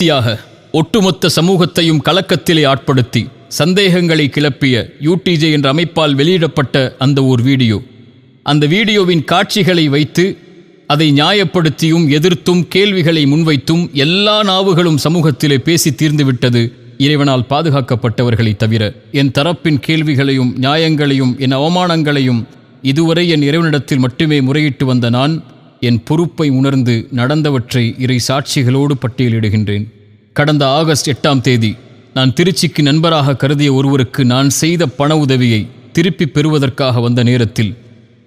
கடைசியாக ஒட்டுமொத்த சமூகத்தையும் கலக்கத்திலே ஆட்படுத்தி சந்தேகங்களை கிளப்பிய UTJ என்ற அமைப்பால் வெளியிடப்பட்ட அந்த வீடியோவின் காட்சிகளை வைத்து அதை நியாயப்படுத்தியும் எதிர்த்தும் கேள்விகளை முன்வைத்தும் எல்லா நாவுகளும் சமூகத்திலே பேசி தீர்ந்துவிட்டது. இறைவனால் பாதுகாக்கப்பட்டவர்களை தவிர என் தரப்பின் கேள்விகளையும் நியாயங்களையும் என் அவமானங்களையும் இதுவரை என் இறைவனிடத்தில் மட்டுமே முறையிட்டு வந்த நான் என் பொறுப்பை உணர்ந்து நடந்தவற்றை இறை சாட்சிகளோடு பட்டியலிடுகின்றேன். கடந்த ஆகஸ்ட் 8ஆம் தேதி நான் திருச்சிக்கு நண்பராக கருதிய ஒருவருக்கு நான் செய்த பண உதவியை திருப்பி பெறுவதற்காக வந்த நேரத்தில்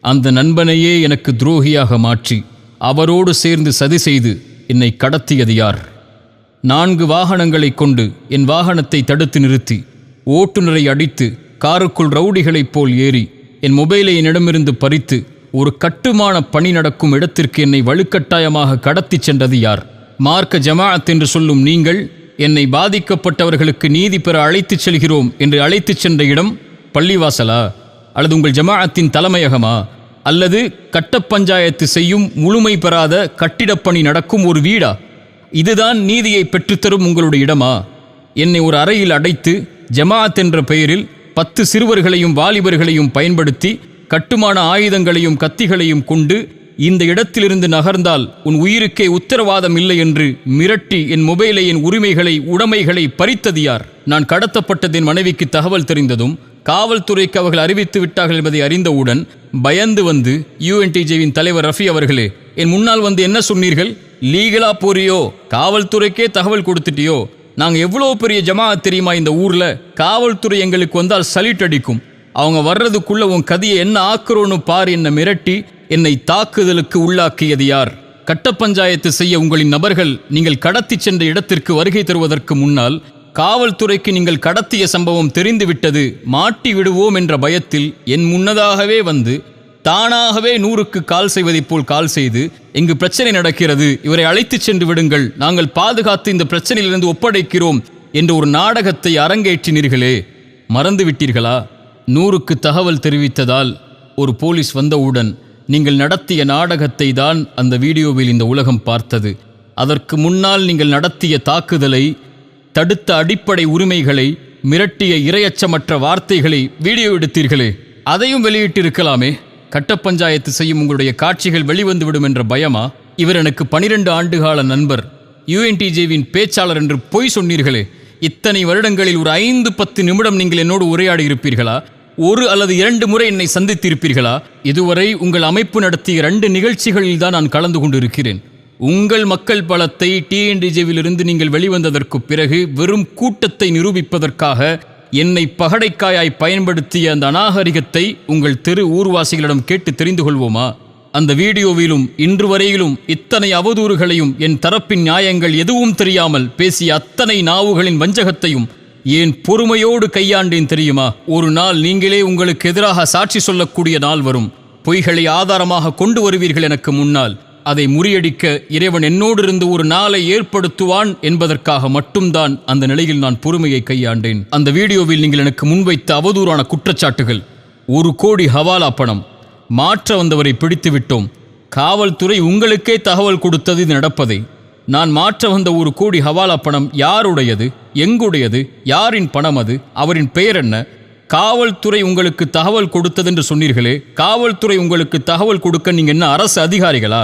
அந்த நண்பனையே எனக்கு துரோகியாக மாற்றி அவரோடு சேர்ந்து சதி செய்து என்னை கடத்தியது யார்? 4 வாகனங்களை கொண்டு என் வாகனத்தை தடுத்து நிறுத்தி ஓட்டுநரை அடித்து காருக்குள் ரவுடிகளைப் போல் ஏறி என் மொபைலை என்னிடமிருந்து பறித்து ஒரு கட்டுமான பணி நடக்கும் இடத்திற்கு என்னை வலுக்கட்டாயமாக கடத்தி சென்றது யார்? மார்க்க ஜமாஅத் என்று சொல்லும் நீங்கள் என்னை பாதிக்கப்பட்டவர்களுக்கு நீதி பெற அழைத்துச் செல்கிறோம் என்று அழைத்துச் சென்ற இடம் பள்ளிவாசலா, அல்லது உங்கள் ஜமாஅத்தின் தலைமையகமா, அல்லது கட்ட பஞ்சாயத்து செய்யும் முழுமை பெறாத கட்டிடப்பணி நடக்கும் ஒரு வீடா? இதுதான் நீதியை பெற்றுத்தரும் உங்களுடைய இடமா? என்னை ஒரு அறையில் அடைத்து ஜமாஅத் என்ற பெயரில் 10 சிறுவர்களையும் வாலிபர்களையும் பயன்படுத்தி கட்டுமான ஆயுதங்களையும் கத்திகளையும் கொண்டு இந்த இடத்திலிருந்து நகர்ந்தால் உன் உயிருக்கே உத்தரவாதம் இல்லை என்று மிரட்டி என் மொபைலை, என் உடைமைகளை பறித்தது யார்? நான் கடத்தப்பட்டதின் மனைவிக்கு தகவல் தெரிந்ததும் காவல்துறைக்கு அவர்கள் அறிவித்து விட்டார்கள் என்பதை அறிந்தவுடன் பயந்து வந்து UNTJவின் தலைவர் ரஃபி அவர்களே, என் முன்னால் வந்து என்ன சொன்னீர்கள்? லீகலா போறியோ, காவல்துறைக்கே தகவல் கொடுத்துட்டியோ, நாங்க எவ்வளவு பெரிய ஜமாஅத் தெரியுமா இந்த ஊர்ல, காவல்துறை எங்களுக்கு வந்தால் சல்யூட் அடிக்கும், அவங்க வர்றதுக்குள்ள உன் கதியை என்ன ஆக்குறோன்னு பார் என்ன மிரட்டி என்னை தாக்குதலுக்கு உள்ளாக்கியது யார்? கட்ட பஞ்சாயத்து செய்ய உங்களின் நபர்கள் நீங்கள் கடத்தி சென்ற இடத்திற்கு வருகை தருவதற்கு முன்னால் காவல்துறைக்கு நீங்கள் கடத்திய சம்பவம் தெரிந்துவிட்டது, மாட்டி விடுவோம் என்ற பயத்தில் என் முன்னதாகவே வந்து தானாகவே 100க்கு கால் செய்வதைப் போல் கால் செய்து இங்கு பிரச்சனை நடக்கிறது, இவரை அழைத்துச் சென்று விடுங்கள், நாங்கள் பாதுகாத்து இந்த பிரச்சனையிலிருந்து ஒப்படைக்கிறோம் என்று ஒரு நாடகத்தை அரங்கேற்றினீர்களே, மறந்து விட்டீர்களா? 100க்கு தகவல் தெரிவித்ததால் ஒரு போலீஸ் வந்தவுடன் நீங்கள் நடத்திய நாடகத்தை தான் அந்த வீடியோவில் இந்த உலகம் பார்த்தது. அதற்கு முன்னால் நீங்கள் நடத்திய தாக்குதலை, தடுத்த அடிப்படை உரிமைகளை, மிரட்டிய இரையச்சமற்ற வார்த்தைகளை வீடியோ எடுத்தீர்களே, அதையும் வெளியிட்டிருக்கலாமே. கட்ட பஞ்சாயத்து செய்யும் உங்களுடைய காட்சிகள் வெளிவந்துவிடும் என்ற பயமா? இவர் எனக்கு 12 ஆண்டுகால நண்பர், UNTJவின் பேச்சாளர் என்று பொய் சொன்னீர்களே. இத்தனை வருடங்களில் ஒரு 5-10 நிமிடம் நீங்கள் என்னோடு உரையாடி இருப்பீர்களா? 1 அல்லது 2 முறை என்னை சந்தித்திருப்பீர்களா? இதுவரை உங்கள் அமைப்பு நடத்திய 2 நிகழ்ச்சிகளில் தான் நான் கலந்து கொண்டிருக்கிறேன். உங்கள் மக்கள் பலத்தை TNDJவிலிருந்து நீங்கள் வெளிவந்ததற்கு பிறகு வெறும் கூட்டத்தை நிரூபிப்பதற்காக என்னை பகடைக்காயாய் பயன்படுத்திய அந்த அநாகரிகத்தை உங்கள் தெரு ஊர்வாசிகளிடம் கேட்டு தெரிந்து கொள்வோமா? அந்த வீடியோவிலும் இன்று வரையிலும் இத்தனை அவதூறுகளையும் என் தரப்பின் நியாயங்கள் எதுவும் தெரியாமல் பேசிய அத்தனை நாவுகளின் வஞ்சகத்தையும் ஏன் பொறுமையோடு கையாண்டேன் தெரியுமா? ஒரு நாள் நீங்களே உங்களுக்கு எதிராக சாட்சி சொல்லக்கூடிய நாள் வரும். பொய்களை ஆதாரமாக கொண்டு வருவீர்கள் எனக்கு முன்னால். அதை முறியடிக்க இறைவன் என்னோடு இருந்து ஒரு நாளை ஏற்படுத்துவான் என்பதற்காக மட்டும்தான் அந்த நிலையில் நான் பொறுமையை கையாண்டேன். அந்த வீடியோவில் நீங்கள் எனக்கு முன்வைத்த அவதூறான குற்றச்சாட்டுகள், 1 கோடி ஹவாலா பணம், மாற்ற வந்தவரை பிடித்து விட்டோம், காவல்துறை உங்களுக்கே தகவல் கொடுத்தது இது நடப்பதை, நான் மாற்ற வந்த 1 கோடி ஹவாலா பணம் யாருடையது, எங்குடையது, யாரின் பணம் அது, அவரின் பெயர் என்ன, காவல்துறை உங்களுக்கு தகவல் கொடுத்தது என்று சொன்னீர்களே, காவல்துறை உங்களுக்கு தகவல் கொடுக்க நீங்க என்ன அரசு அதிகாரிகளா?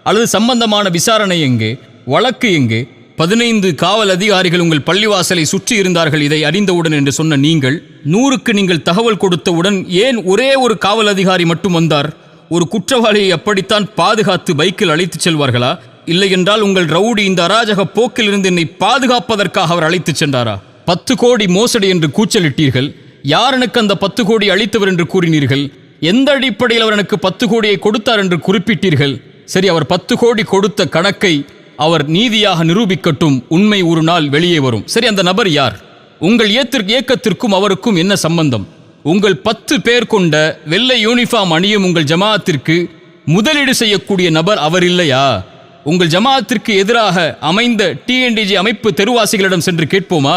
அல்லது சம்பந்தமான விசாரணை எங்கே, வழக்கு எங்கே? 15 காவல் அதிகாரிகள் உங்கள் பள்ளிவாசலை சுற்றி இருந்தார்கள் இதை அறிந்தவுடன் என்று சொன்ன நீங்கள், 100க்கு நீங்கள் தகவல் கொடுத்தவுடன் ஏன் ஒரே ஒரு காவல் அதிகாரி மட்டும் வந்தார்? ஒரு குற்றவாளியை அப்படித்தான் பாதுகாத்து பைக்கில் அழைத்துச் செல்வார்களா? இல்லை என்றால் உங்கள் ரவுடி இந்த அராஜக போக்கிலிருந்து என்னை பாதுகாப்பதற்காக அவர் அழைத்துச் சென்றாரா? 10 கோடி மோசடி என்று கூச்சலிட்டீர்கள். யார் எனக்கு அந்த 10 கோடி அளித்தவர் என்று கூறினீர்கள்? எந்த அடிப்படையில் அவர் எனக்கு 10 கோடியை கொடுத்தார் என்று குறிப்பிட்டீர்கள்? சரி, அவர் 10 கோடி கொடுத்த கணக்கை அவர் நீதியாக நிரூபிக்கட்டும், உண்மை ஒரு நாள் வெளியே வரும். சரி, அந்த நபர் யார்? உங்கள் இயக்கத்திற்கும் அவருக்கும் என்ன சம்பந்தம்? உங்கள் 10 பேர் கொண்ட வெள்ளை யூனிஃபார்ம் அணியும் உங்கள் ஜமாஅத்திற்கு முதலீடு செய்யக்கூடிய நபர் அவர் இல்லையா? உங்கள் ஜமாஅத்திற்கு எதிராக அமைந்த TNDJ அமைப்பு தெருவாசிகளிடம் சென்று கேட்போமா?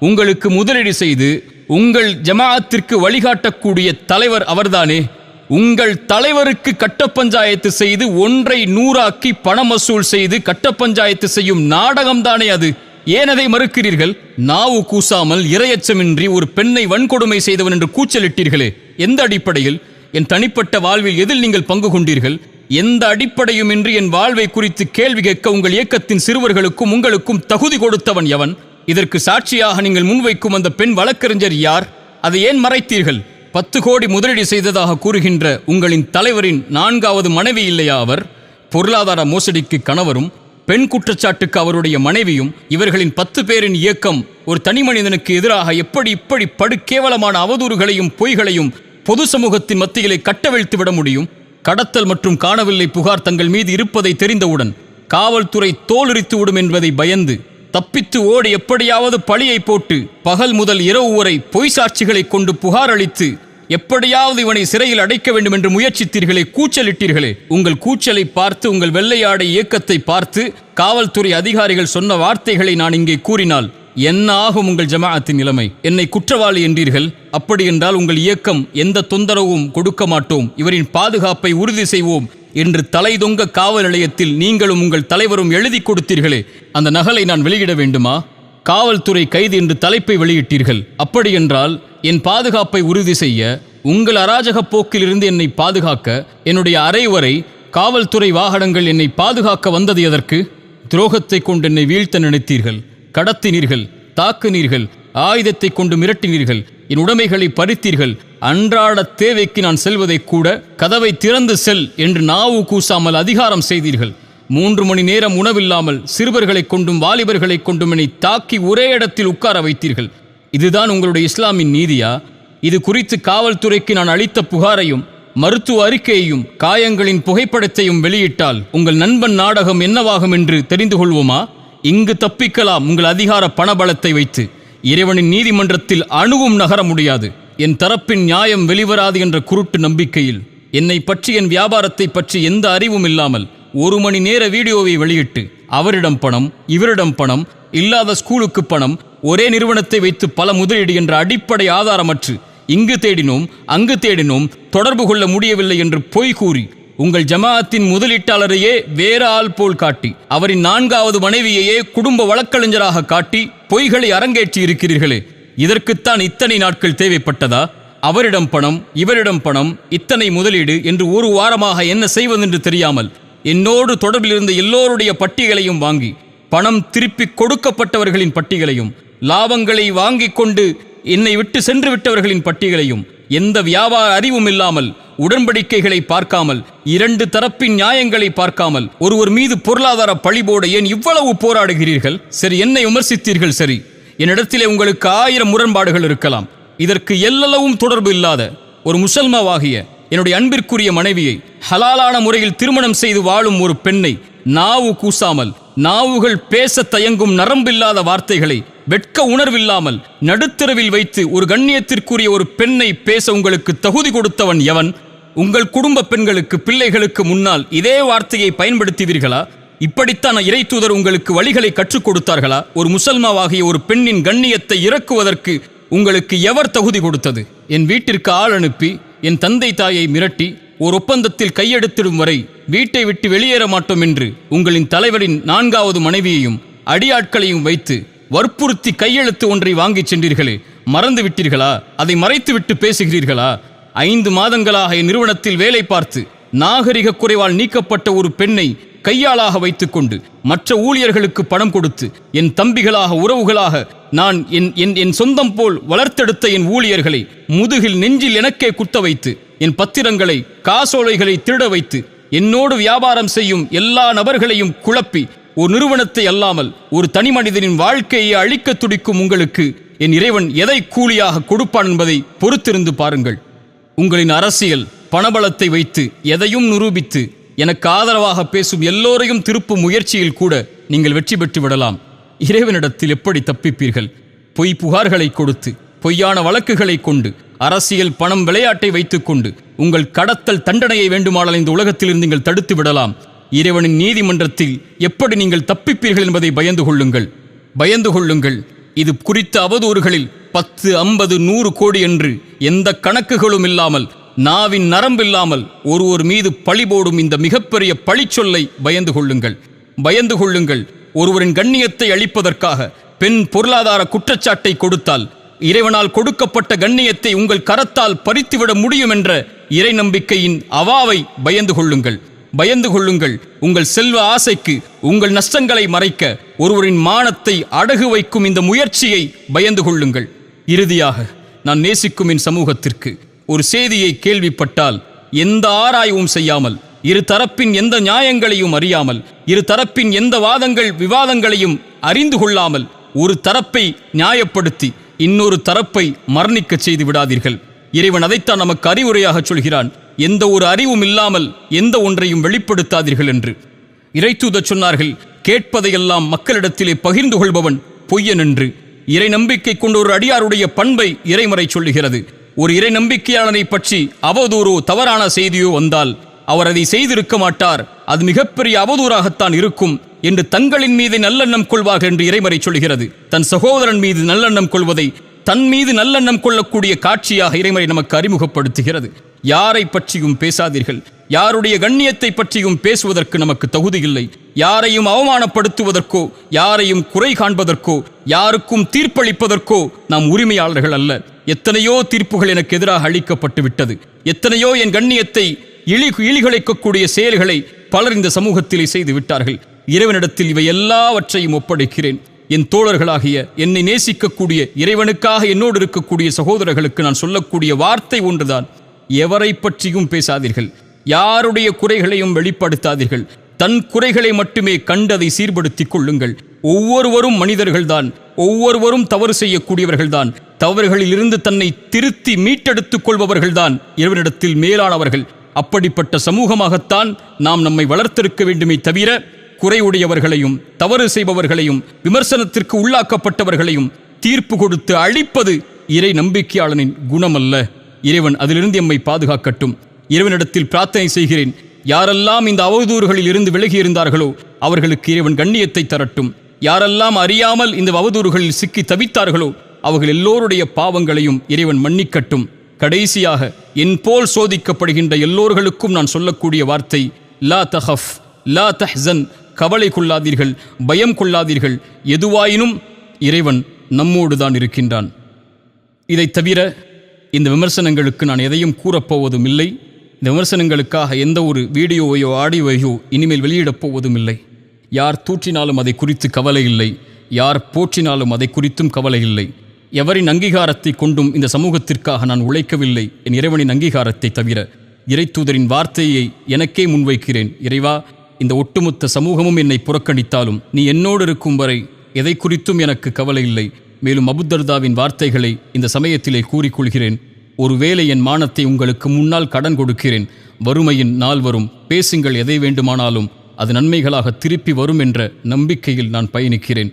உங்களுக்கு முதலீடு செய்து உங்கள் ஜமாஅத்திற்கு வழிகாட்டக்கூடிய தலைவர் அவர்தானே. உங்கள் தலைவருக்கு கட்ட பஞ்சாயத்து செய்து 1ஐ 100 ஆக்கி பணம் வசூல் செய்து கட்ட பஞ்சாயத்து செய்யும் நாடகம் தானே அது. ஏன் அதை மறுக்கிறீர்கள்? நாவு கூசாமல் இரையச்சமின்றி ஒரு பெண்ணை வன்கொடுமை செய்தவன் என்று கூச்சலிட்டீர்களே, எந்த அடிப்படையில்? என் தனிப்பட்ட வாழ்வில் எதில் நீங்கள் பங்கு கொண்டீர்கள்? எந்த அடிப்படையுமின்றி என் வாழ்வை குறித்து கேள்வி கேட்க உங்கள் இயக்கத்தின் சிறுவர்களுக்கும் உங்களுக்கும் தகுதி கொடுத்தவன் எவன்? இதற்கு சாட்சியாக நீங்கள் முன்வைக்கும் அந்த பெண் வழக்கறிஞர் யார்? அதை ஏன் மறைத்தீர்கள்? 10 கோடி முதலீடு செய்ததாக கூறுகின்ற உங்களின் தலைவரின் 4வது மனைவி இல்லையா அவர்? பொருளாதார மோசடிக்கு கணவரும் பெண் குற்றச்சாட்டுக்கு அவருடைய மனைவியும், இவர்களின் 10 பேரின் இயக்கம் ஒரு தனி மனிதனுக்கு எதிராக இப்படி படுகேவலமான அவதூறுகளையும் பொய்களையும் பொது சமூகத்தின் மத்தியிலே கட்டவிழ்த்து விட முடியும்? கடத்தல் மற்றும் காணவில்லை புகார் தங்கள் மீது இருப்பதை தெரிந்தவுடன் காவல்துறை தோலுரித்து விடும் என்பதை பயந்து தப்பித்து ஓடி எப்படியாவது பழியை போட்டு பகல் முதல் இரவு வரை பொய் சாட்சிகளை கொண்டு புகார் அளித்து எப்படியாவது இவனை சிறையில் அடைக்க வேண்டும் என்று முயற்சித்தீர்களே, கூச்சலிட்டீர்களே. உங்கள் கூச்சலை பார்த்து, உங்கள் வெள்ளையாடை இயக்கத்தை பார்த்து காவல்துறை அதிகாரிகள் சொன்ன வார்த்தைகளை நான் இங்கே கூறினால் என்ன ஆகும் உங்கள் ஜமாஅத்தின் நிலைமை? என்னை குற்றவாளி என்றீர்கள். அப்படி என்றால் உங்கள் இயக்கம் எந்த தொந்தரவும் கொடுக்க மாட்டோம், இவரின் பாதுகாப்பை உறுதி செய்வோம் என்று தலைதொங்க காவல் நிலையத்தில் நீங்களும் உங்கள் தலைவரும் எழுதி கொடுத்தீர்களே, அந்த நகலை நான் வெளியிட வேண்டுமா? காவல்துறை கைது என்று தலைப்பை வெளியிட்டீர்கள். அப்படி என்றால் என் பாதுகாப்பை உறுதி செய்ய, உங்கள் அராஜக போக்கிலிருந்து என்னை பாதுகாக்க என்னுடைய அறை வரை காவல்துறை வாகனங்கள் என்னை பாதுகாக்க வந்தது எதற்கு? துரோகத்தை கொண்டு என்னை வீழ்த்த நினைத்தீர்கள், கடத்தினீர்கள், தாக்குனீர்கள், ஆயுதத்தை கொண்டு மிரட்டினீர்கள், என் உடைமைகளை பறித்தீர்கள். அன்றாட தேவைக்கு நான் செல்வதை கூட கதவை திறந்து செல் என்று நாவு கூசாமல் அதிகாரம் செய்தீர்கள். 3 மணி நேரம் உணவில்லாமல் சிறுவர்களை கொண்டும் வாலிபர்களை கொண்டும் என்னை தாக்கி ஒரே இடத்தில் உட்கார வைத்தீர்கள். இதுதான் உங்களுடைய இஸ்லாமின் நீதியா? இது குறித்து காவல்துறைக்கு நான் அளித்த புகாரையும் மருத்துவ அறிக்கையையும் காயங்களின் புகைப்படத்தையும் வெளியிட்டால் உங்கள் நண்பன் நாடகம் என்னவாகும் என்று தெரிந்து கொள்வோமா? இங்கு தப்பிக்கலாம் உங்கள் அதிகார பணபலத்தை வைத்து. இறைவனின் நீதிமன்றத்தில் அணுவும் நகர முடியாது. என் தரப்பின் நியாயம் வெளிவராது என்ற குருட்டு நம்பிக்கையில் என்னை பற்றி, என் வியாபாரத்தை பற்றி எந்த அறிவும் இல்லாமல் 1 மணி நேர வீடியோவை வெளியிட்டு அவரிடம் பணம், இவரிடம் பணம், இல்லாத ஸ்கூலுக்கு பணம், ஒரே நிறுவனத்தை வைத்து பல முதலீடு என்ற அடிப்படை ஆதாரமற்று இங்கு தேடினோம் அங்கு தேடினோம், தொடர்பு கொள்ள முடியவில்லை என்று பொய் கூறி உங்கள் ஜமாஅத்தின் முதலீட்டாளரையே வேற ஆள் போல் காட்டி, அவரின் 4வது மனைவியையே குடும்ப வழக்கறிஞராக காட்டி பொய்களை அரங்கேற்றி இருக்கிறீர்களே, இதற்குத்தான் இத்தனை நாட்கள் தேவைப்பட்டதா? அவரிடம் பணம், இவரிடம் பணம், இத்தனை முதலீடு என்று 1 வாரமாக என்ன செய்வதென்று தெரியாமல் என்னோடு தொடர்பில் இருந்த எல்லோருடைய பட்டியலையும் வாங்கி, பணம் திருப்பி கொடுக்கப்பட்டவர்களின் பட்டியலையும், லாபங்களை வாங்கி கொண்டு என்னை விட்டு சென்று விட்டவர்களின் பட்டியலையும், எந்த வியாபார அறிவும் இல்லாமல், உடன்படிக்கைகளை பார்க்காமல், 2 தரப்பின் நியாயங்களை பார்க்காமல் ஒருவர் மீது பொருளாதார பழிபோட ஏன் இவ்வளவு போராடுகிறீர்கள்? சரி, என்னை விமர்சித்தீர்கள். சரி, என்னிடத்திலே உங்களுக்கு 1000 முரண்பாடுகள் இருக்கலாம். இதற்கு எல்லளவும் தொடர்பு இல்லாத ஒரு முசல்மாவாகிய என்னுடைய அன்பிற்குரிய மனைவியை ஹலாலான முறையில் திருமணம் செய்து வாழும் ஒரு பெண்ணை நாவு கூசாமல், நாவுகள் பேச தயங்கும் நரம்பில்லாத வார்த்தைகளை வெட்க உணர்வில்லாமல் நடுத்தரவில் வைத்து ஒரு கண்ணியத்திற்குரிய ஒரு பெண்ணை பேச உங்களுக்கு தகுதி கொடுத்தவன் எவன்? உங்கள் குடும்ப பெண்களுக்கு, பிள்ளைகளுக்கு முன்னால் இதே வார்த்தையை பயன்படுத்துவீர்களா? இப்படித்தான் இறை தூதர் உங்களுக்கு வழிகளை கற்றுக் கொடுத்தார்களா? ஒரு முசல்மாவாகிய ஒரு பெண்ணின் கண்ணியத்தை இறக்குவதற்கு உங்களுக்கு எவர் தகுதி கொடுத்தது? என் வீட்டிற்கு ஆள் அனுப்பி என் தந்தை தாயை மிரட்டி ஒரு ஒப்பந்தத்தில் கையெடுத்திடும் வரை வீட்டை விட்டு வெளியேற மாட்டோம் என்று உங்களின் தலைவரின் 4வது மனைவியையும் அடியாட்களையும் வைத்து வற்புறுத்தி கையெழுத்து ஒன்றை வாங்கிச் சென்றீர்களே, மறந்து விட்டீர்களா? அதை மறைத்துவிட்டு பேசுகிறீர்களா? 5 மாதங்களாக என் நிறுவனத்தில் வேலை பார்த்து நாகரிக குறைவால் நீக்கப்பட்ட ஒரு பெண்ணை கையாளாக வைத்துக்கொண்டு மற்ற ஊழியர்களுக்கு பணம் கொடுத்து என் தம்பிகளாக, உறவுகளாக நான் என் சொந்தம் போல் வளர்த்தெடுத்த என் ஊழியர்களை முதுகில் நெஞ்சில் எனக்கே குத்த வைத்து, என் பத்திரங்களை, காசோலைகளை திருட வைத்து, என்னோடு வியாபாரம் செய்யும் எல்லா நபர்களையும் குழப்பி, ஒரு நிறுவனத்தை அல்லாமல் ஒரு தனி மனிதனின் வாழ்க்கையை அழிக்க துடிக்கும் உங்களுக்கு என் இறைவன் எதை கூலியாக கொடுப்பான் என்பதை பொறுத்திருந்து பாருங்கள். உங்களின் அரசியல் பணபலத்தை வைத்து எதையும் நிரூபித்து எனக்கு ஆதரவாக பேசும் எல்லோரையும் திருப்பும் முயற்சியில் கூட நீங்கள் வெற்றி பெற்று விடலாம். இறைவனிடத்தில் எப்படி தப்பிப்பீர்கள்? பொய் புகார்களை கொடுத்து, பொய்யான வழக்குகளை கொண்டு, அரசியல் பணம் விளையாட்டை வைத்துக்கொண்டு உங்கள் கடத்தல் தண்டனையை வேண்டுமானால் இந்த உலகத்திலிருந்து நீங்கள் தடுத்து விடலாம். இறைவனின் நீதிமன்றத்தில் எப்படி நீங்கள் தப்பிப்பீர்கள் என்பதை பயந்து கொள்ளுங்கள். இது குறித்த அவதூறுகளில் 10, 50, 100 கோடி என்று எந்த கணக்குகளும் இல்லாமல், நாவின் நரம்பில்லாமல் ஒருவர் மீது பழி போடும் இந்த மிகப்பெரிய பழிச்சொல்லை பயந்து கொள்ளுங்கள். ஒருவரின் கண்ணியத்தை அளிப்பதற்காக பெண் பொருளாதார குற்றச்சாட்டை கொடுத்தால் இறைவனால் கொடுக்கப்பட்ட கண்ணியத்தை உங்கள் கரத்தால் பறித்துவிட முடியும் என்ற இறை நம்பிக்கையின் அவாவை பயந்து கொள்ளுங்கள். பயந்து கொள்ளுங்கள். உங்கள் செல்வ ஆசைக்கு உங்கள் நஷ்டங்களை மறைக்க ஒருவரின் மானத்தை அடகு வைக்கும் இந்த முயற்சியை பயந்து கொள்ளுங்கள். இறுதியாக நான் நேசிக்கும் என் சமூகத்திற்கு ஒரு செய்தியை கேள்விப்பட்டால் எந்த ஆராய்வும் செய்யாமல், இரு தரப்பின் எந்த நியாயங்களையும் அறியாமல், இரு தரப்பின் எந்த வாதங்கள் விவாதங்களையும் அறிந்து கொள்ளாமல் ஒரு தரப்பை நியாயப்படுத்தி இன்னொரு தரப்பை மரணிக்க செய்து விடாதீர்கள். இறைவன் அதைத்தான் நமக்கு அறிவுரையாக சொல்கிறான். எந்த ஒரு அறிவும் இல்லாமல் எந்த ஒன்றையும் வெளிப்படுத்தாதீர்கள் என்று. இறைத்தூதர் சொன்னார்கள், கேட்பதையெல்லாம் மக்களிடத்திலே பகிர்ந்து கொள்பவன் பொய்யன் என்று. இறை நம்பிக்கை கொண்ட ஒரு அடியாருடைய பண்பை இறைமறை சொல்லுகிறது. ஒரு இறை நம்பிக்கையாளனை பற்றி அவதூறோ தவறான செய்தியோ வந்தால் அவர் அதை செய்திருக்க மாட்டார், அது மிகப்பெரிய அவதூறாகத்தான் இருக்கும் என்று தங்களின் மீது நல்லெண்ணம் கொள்வார்கள் என்று இறைமறை சொல்கிறது. தன் சகோதரன் மீது நல்லெண்ணம் கொள்வதை தன் மீது நல்லெண்ணம் கொள்ளக்கூடிய காட்சியாக இறைமறை நமக்கு அறிமுகப்படுத்துகிறது. யாரை பற்றியும் பேசாதீர்கள். யாருடைய கண்ணியத்தை பற்றியும் பேசுவதற்கு நமக்கு தகுதி இல்லை. யாரையும் அவமானப்படுத்துவதற்கோ, யாரையும் குறை காண்பதற்கோ, யாருக்கும் தீர்ப்பளிப்பதற்கோ நாம் உரிமையாளர்கள் அல்ல. எத்தனையோ தீர்ப்புகள் எனக்கு எதிராக அளிக்கப்பட்டு விட்டது. எத்தனையோ என் கண்ணியத்தை இழிகுலைக்கக்கூடிய செயல்களை பலர் இந்த சமூகத்திலே செய்து விட்டார்கள். இறைவனிடத்தில் இவை எல்லாவற்றையும் ஒப்படைக்கிறேன். என் தோழர்களாகிய என்னை நேசிக்கக்கூடிய இறைவனுக்காக என்னோடு இருக்கக்கூடிய சகோதரர்களுக்கு நான் சொல்லக்கூடிய வார்த்தை ஒன்றுதான், எவரை பற்றியும் பேசாதீர்கள். யாருடைய குறைகளையும் வெளிப்படுத்தாதீர்கள். தன் குறைகளை மட்டுமே கண்டதை சீர்படுத்திக் கொள்ளுங்கள். ஒவ்வொருவரும் மனிதர்கள்தான், ஒவ்வொருவரும் தவறு செய்யக்கூடியவர்கள்தான். தவறுகளிலிருந்து தன்னை திருத்தி மீட்டெடுத்துக் கொள்பவர்கள்தான் இறைவனிடத்தில் மேலானவர்கள். அப்படிப்பட்ட சமூகமாகத்தான் நாம் நம்மை வளர்த்திருக்க வேண்டுமே தவிர குறையுடையவர்களையும் தவறு செய்பவர்களையும் விமர்சனத்திற்கு உள்ளாக்கப்பட்டவர்களையும் தீர்ப்பு கொடுத்து அழிப்பது இறை நம்பிக்கையாளனின் குணமல்ல. இறைவன் அதிலிருந்து எம்மை பாதுகாக்கட்டும். இறைவனிடத்தில் பிரார்த்தனை செய்கிறேன், யாரெல்லாம் இந்த அவதூறுகளில் இருந்து விலகியிருந்தார்களோ அவர்களுக்கு இறைவன் கண்ணியத்தை தரட்டும். யாரெல்லாம் அறியாமல் இந்த அவதூறுகளில் சிக்கி தவித்தார்களோ அவர்கள் எல்லோருடைய பாவங்களையும் இறைவன் மன்னிக்கட்டும். கடைசியாக என் போல் சோதிக்கப்படுகின்ற எல்லோர்களுக்கும் நான் சொல்லக்கூடிய வார்த்தை, லா தஹஃப் லா தஹ்சன், கவலை கொள்ளாதீர்கள், பயம் கொள்ளாதீர்கள். எதுவாயினும் இறைவன் நம்மோடு தான் இருக்கின்றான். இதை தவிர இந்த விமர்சனங்களுக்கு நான் எதையும் கூறப்போவதும் இல்லை. இந்த விமர்சனங்களுக்காக எந்த ஒரு வீடியோவையோ ஆடியோவையோ இனிமேல் வெளியிடப் போவதும் இல்லை. யார் தூற்றினாலும் அதை குறித்து கவலை இல்லை, யார் போற்றினாலும் அதை குறித்தும் கவலை இல்லை. எவரின் அங்கீகாரத்தை கொண்டும் இந்த சமூகத்திற்காக நான் உழைக்கவில்லை, என் இறைவனின் அங்கீகாரத்தை தவிர. இறைத்தூதரின் வார்த்தையை எனக்கே முன்வைக்கிறேன். இறைவா, இந்த ஒட்டுமொத்த சமூகமும் என்னை புறக்கணித்தாலும் நீ என்னோடு இருக்கும் வரை எதை குறித்தும் எனக்கு கவலை இல்லை. மேலும் அபூதர்தாவின் வார்த்தைகளை இந்த சமயத்திலே கூறிக்கொள்கிறேன். ஒருவேளை என் மானத்தை உங்களுக்கு முன்னால் கடன் கொடுக்கிறேன். வறுமையின் நாள் வரும், பேசுங்கள், எதை வேண்டுமானாலும் அது நன்மைகளாக திருப்பி வரும் என்ற நம்பிக்கையில் நான் பயணிக்கிறேன்.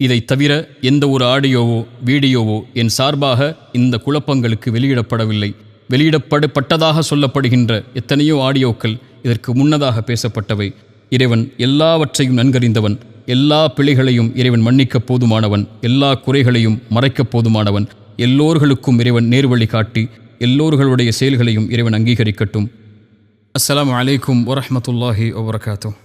இதை தவிர எந்த ஒரு ஆடியோவோ வீடியோவோ என் சார்பாக இந்த குழப்பங்களுக்கு வெளியிடப்படவில்லை. வெளியிடப்பட்டதாக சொல்லப்படுகின்ற எத்தனையோ ஆடியோக்கள் இதற்கு முன்னதாக பேசப்பட்டவை. இறைவன் எல்லாவற்றையும் நன்கறிந்தவன். எல்லா பிழைகளையும் இறைவன் மன்னிக்கப் போதுமானவன். எல்லா குறைகளையும் மறைக்கப் போதுமானவன். எல்லோர்களுக்கும் இறைவன் நேர்வழி காட்டி எல்லோர்களுடைய செயல்களையும் இறைவன் அங்கீகரிக்கட்டும். அஸ்ஸலாமு அலைக்கும் வரஹ்மத்துல்லாஹி வபரகாத்துஹு.